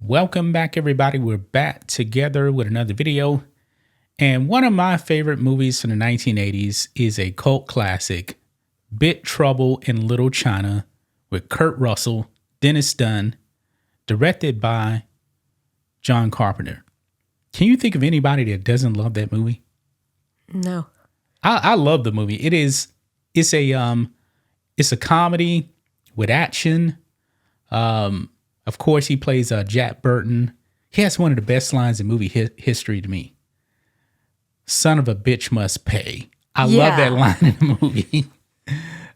Welcome back, everybody. We're back together with another video. And one of my favorite movies from the 1980s is a cult classic, Big Trouble in Little China, with Kurt Russell, Dennis Dunn, directed by John Carpenter. Can you think of anybody that doesn't love that movie? No. I love the movie. It's a comedy with action. Of course, he plays Jack Burton. He has one of the best lines in movie history to me. Son of a bitch must pay. I love that line in the movie.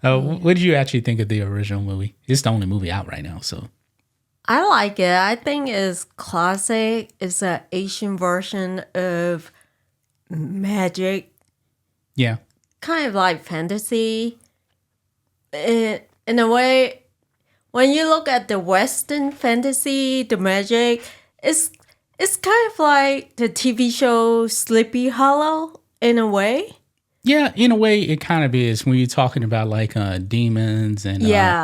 What did you actually think of the original movie? It's the only movie out right now, so. I like it. I think it's classic. It's an Asian version of magic. Yeah. Kind of like fantasy. In a way, when you look at the Western fantasy, the magic, it's kind of like the TV show Sleepy Hollow in a way. Yeah, in a way, it kind of is when you're talking about like demons and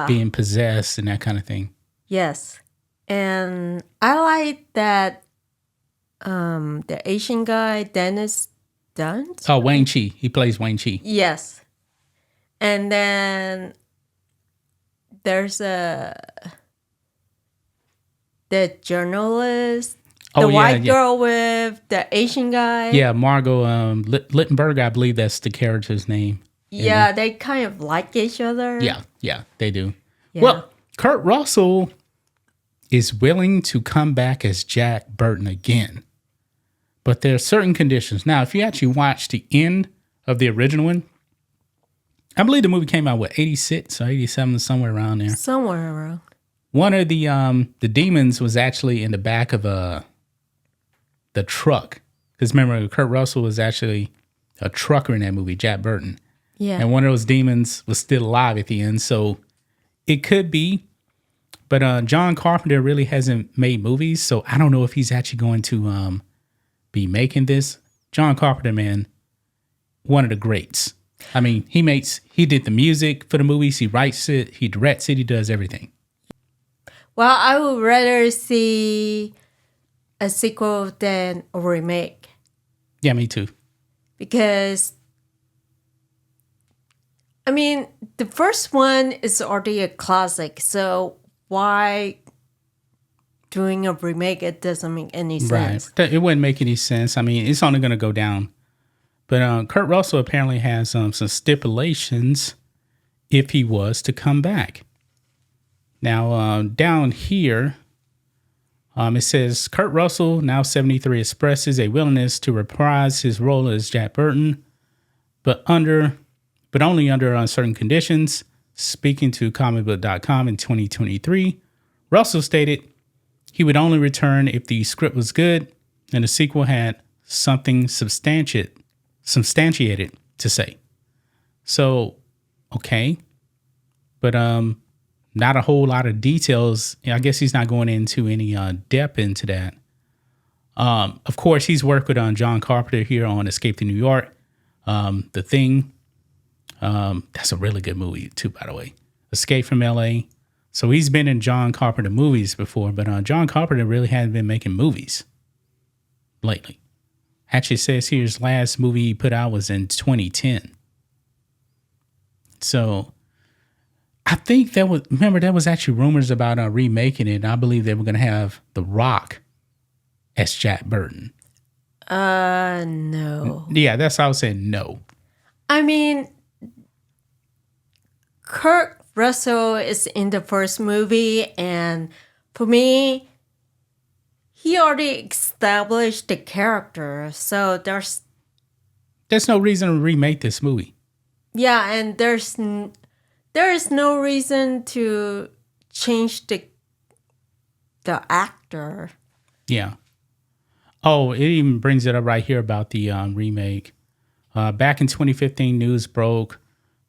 being possessed and that kind of thing. Yes. And I like that the Asian guy, Dennis Dunn. Oh, Wang Chi. He plays Wang Chi. Yes. And then there's the journalist, the white girl with the Asian guy. Yeah, Margot Littenberg, I believe that's the character's name. Yeah, they kind of like each other. Yeah, they do. Yeah. Well, Kurt Russell is willing to come back as Jack Burton again. But there are certain conditions. Now, if you actually watch the end of the original one, I believe the movie came out, 86 or 87, somewhere around there. Somewhere around. One of the demons was actually in the back of the truck. Because remember, Kurt Russell was actually a trucker in that movie, Jack Burton. Yeah. And one of those demons was still alive at the end. So it could be. But John Carpenter really hasn't made movies. So I don't know if he's actually going to be making this. John Carpenter, man, one of the greats. I mean, he did the music for the movies. He writes it. He directs it. He does everything. Well, I would rather see a sequel than a remake. Yeah, me too. Because, I mean, the first one is already a classic. So why doing a remake? It doesn't make any sense. Right. It wouldn't make any sense. I mean, it's only going to go down. But Kurt Russell apparently has some stipulations if he was to come back. Now, down here, it says, Kurt Russell, now 73, expresses a willingness to reprise his role as Jack Burton, but only under certain conditions. Speaking to comicbook.com in 2023, Russell stated he would only return if the script was good and the sequel had something substantiated to say. So, okay. But not a whole lot of details. I guess he's not going into any depth into that. Of course, he's worked with John Carpenter here on Escape to New York. The Thing. That's a really good movie too, by the way. Escape from L.A. So he's been in John Carpenter movies before, but John Carpenter really hasn't been making movies lately. Actually, it says here his last movie he put out was in 2010. So I think there was actually rumors about remaking it. I believe they were going to have The Rock as Jack Burton. No. Yeah, that's how I was saying no. I mean, Kurt Russell is in the first movie, and for me, he already established the character, so there's no reason to remake this movie. Yeah, and there is no reason to change the actor. Yeah. Oh, it even brings it up right here about the remake. Back in 2015, news broke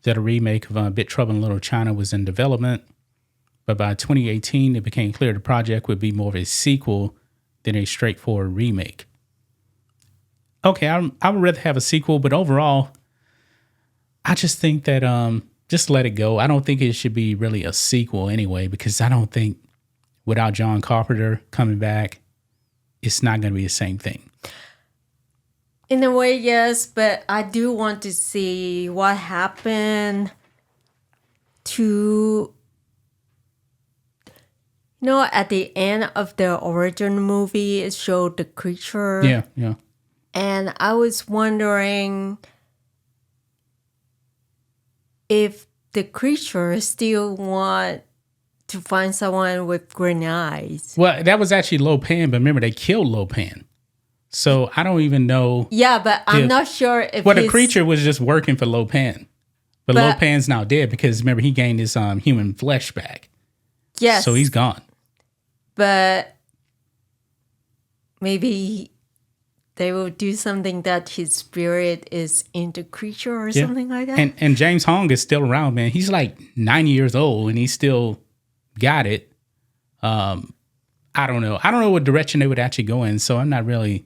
that a remake of Big Trouble in Little China was in development. But by 2018, it became clear the project would be more of a sequel than a straightforward remake. Okay, I would rather have a sequel, but overall, I just think that just let it go. I don't think it should be really a sequel anyway, because I don't think without John Carpenter coming back, it's not going to be the same thing. In a way, yes, but I do want to see what happened to, at the end of the original movie, it showed the creature. Yeah. And I was wondering if the creature still want to find someone with green eyes. Well, that was actually Lo Pan, but remember, they killed Lo Pan. So I don't even know. Yeah, but I'm not sure if the creature was just working for Lo Pan. But Lo Pan's now dead because, remember, he gained his human flesh back. Yes. So he's gone. But maybe they will do something that his spirit is in the creature or something like that. And James Hong is still around, man. He's like 90 years old and he still got it. I don't know. I don't know what direction they would actually go in. So I'm not really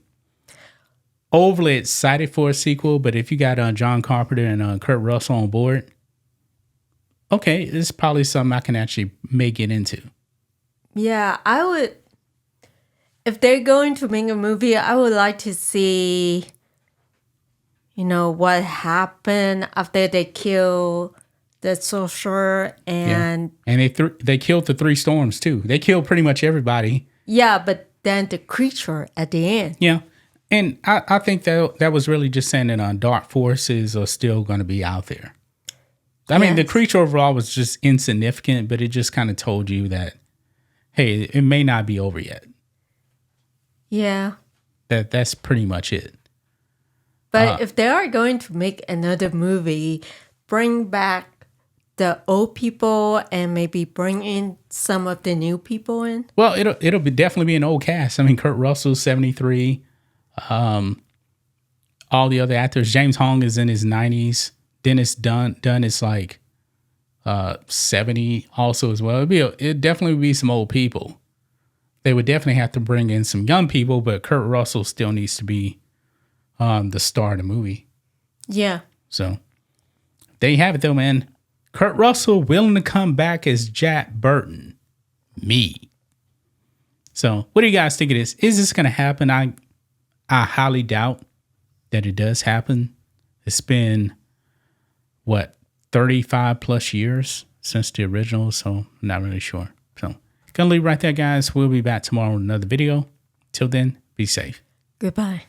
overly excited for a sequel. But if you got John Carpenter and Kurt Russell on board, okay, this is probably something I can actually make it into. Yeah, I would. If they're going to make a movie, I would like to see, what happened after they kill the sorcerer and... Yeah. And they killed the three storms, too. They killed pretty much everybody. Yeah, but then the creature at the end. Yeah. And I think that was really just saying that dark forces are still going to be out there. I mean, the creature overall was just insignificant, but it just kind of told you that, hey, it may not be over yet. Yeah. That's pretty much it. But if they are going to make another movie, bring back the old people and maybe bring in some of the new people in. Well, it'll definitely be an old cast. I mean, Kurt Russell's 73. All the other actors. James Hong is in his 90s. Dennis Dunn is like 70 also as well. It'd definitely be some old people. They would definitely have to bring in some young people, but Kurt Russell still needs to be the star of the movie. Yeah. So there you have it, though, man. Kurt Russell willing to come back as Jack Burton. Me. So what do you guys think of this? Is this going to happen? I highly doubt that it does happen. It's been, 35 plus years since the original, so I'm not really sure. So gonna leave right there, guys. We'll be back tomorrow with another video. Till then, be safe. Goodbye.